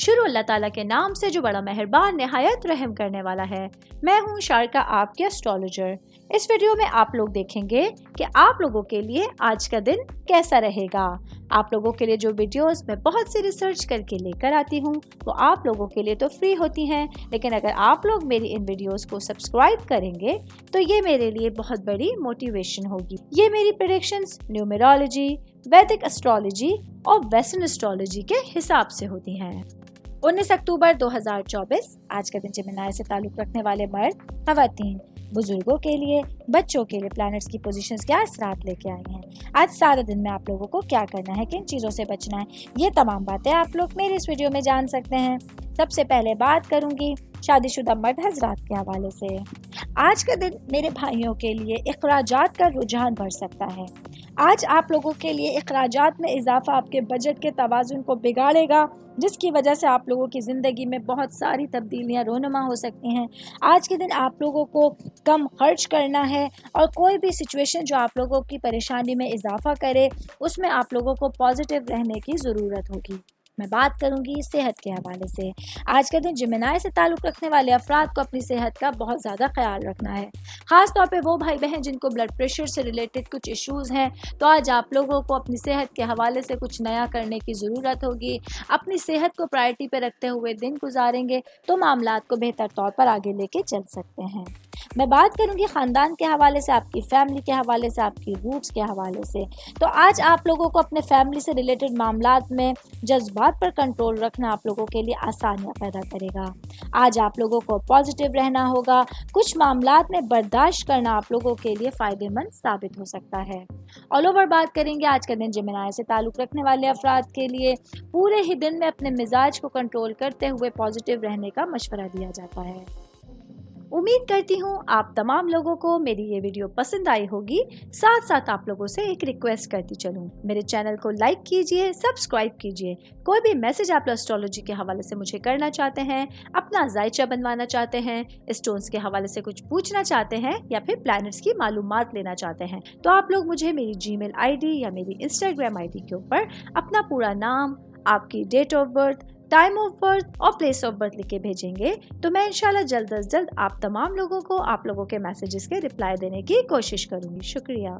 शुरू अल्लाह ताला के नाम से जो बड़ा मेहरबान निहायत रहम करने वाला है। मैं हूँ शारका, आपके एस्ट्रोलॉजर। इस वीडियो में आप लोग देखेंगे कि आप लोगों के लिए आज का दिन कैसा रहेगा। आप लोगों के लिए जो वीडियोस मैं बहुत सी रिसर्च करके लेकर आती हूँ वो आप लोगों के लिए तो फ्री होती हैं, लेकिन अगर आप लोग मेरी इन वीडियोस को सब्सक्राइब करेंगे तो ये मेरे लिए बहुत बड़ी मोटिवेशन होगी। ये मेरी प्रेडिक्शंस न्यूमेरोलॉजी, वैदिक एस्ट्रोलॉजी और वेस्टर्न एस्ट्रोलॉजी के हिसाब से होती हैं। 19 अक्टूबर 2024 आज का दिन जेमिनी से ताल्लुक रखने वाले मर्द, खवातीन, बुजुर्गों के लिए, बच्चों के लिए प्लैनेट्स की पोजीशंस क्या असरात लेके आई हैं। आज सारे दिन में आप लोगों को क्या करना है, किन चीज़ों से बचना है, ये तमाम बातें आप लोग मेरे इस वीडियो में जान सकते हैं। सबसे पहले बात करूंगी शादीशुदा मर्द हजरात के हवाले से। आज का दिन मेरे भाइयों के लिए अखराजात का रुझान बढ़ सकता है। आज आप लोगों के लिए अखराजात में इजाफा आपके बजट के तवाज़ुन को बिगाड़ेगा, जिसकी वजह से आप लोगों की ज़िंदगी में बहुत सारी तब्दीलियां रोनुमा हो सकती हैं। आज के दिन आप लोगों को कम खर्च करना है और कोई भी सिचुएशन जो आप लोगों की परेशानी में इजाफा करे उसमें आप लोगों को पॉजिटिव रहने की ज़रूरत होगी। मैं बात करूंगी सेहत के हवाले से। आज का दिन जेमिनी से ताल्लुक़ रखने वाले अफराद को अपनी सेहत का बहुत ज़्यादा ख्याल रखना है। ख़ास तौर पे वो भाई बहन जिनको ब्लड प्रेशर से रिलेटेड कुछ इश्यूज़ हैं, तो आज आप लोगों को अपनी सेहत के हवाले से कुछ नया करने की ज़रूरत होगी। अपनी सेहत को प्रायोरिटी पे रखते हुए दिन गुजारेंगे तो मामलात को बेहतर तौर पर आगे लेके चल सकते हैं। मैं बात करूंगी ख़ानदान के हवाले से, आपकी फैमिली के हवाले से, आपकी रूट्स के हवाले से। तो आज आप लोगों को अपने फैमिली से रिलेटेड मामलात में जज्बात पर कंट्रोल रखना आप लोगों के लिए आसानियां पैदा करेगा। आज आप लोगों को पॉजिटिव रहना होगा। कुछ मामलात में बर्दाश्त करना आप लोगों के लिए फ़ायदेमंद साबित हो सकता है। ऑल ओवर बात करेंगे आज का दिन जेमिनी से ताल्लुक़ रखने वाले अफराद के लिए। पूरे ही दिन में अपने मिजाज को कंट्रोल करते हुए पॉजिटिव रहने का मशवरा दिया जाता है। उम्मीद करती हूँ आप तमाम लोगों को मेरी ये वीडियो पसंद आई होगी। साथ साथ आप लोगों से एक रिक्वेस्ट करती चलूँ, मेरे चैनल को लाइक कीजिए, सब्सक्राइब कीजिए। कोई भी मैसेज आप एस्ट्रोलॉजी के हवाले से मुझे करना चाहते हैं, अपना जायचा बनवाना चाहते हैं, स्टोन्स के हवाले से कुछ पूछना चाहते हैं या फिर प्लैनेट्स की मालूमात लेना चाहते हैं, तो आप लोग मुझे मेरी जीमेल आईडी या मेरी इंस्टाग्राम आईडी के ऊपर अपना पूरा नाम, आपकी date of birth, time of birth और प्लेस ऑफ बर्थ लिख के भेजेंगे तो मैं इंशाल्लाह जल्द अज जल्द आप तमाम लोगों को आप लोगों के मैसेजेस के रिप्लाई देने की कोशिश करूंगी। शुक्रिया।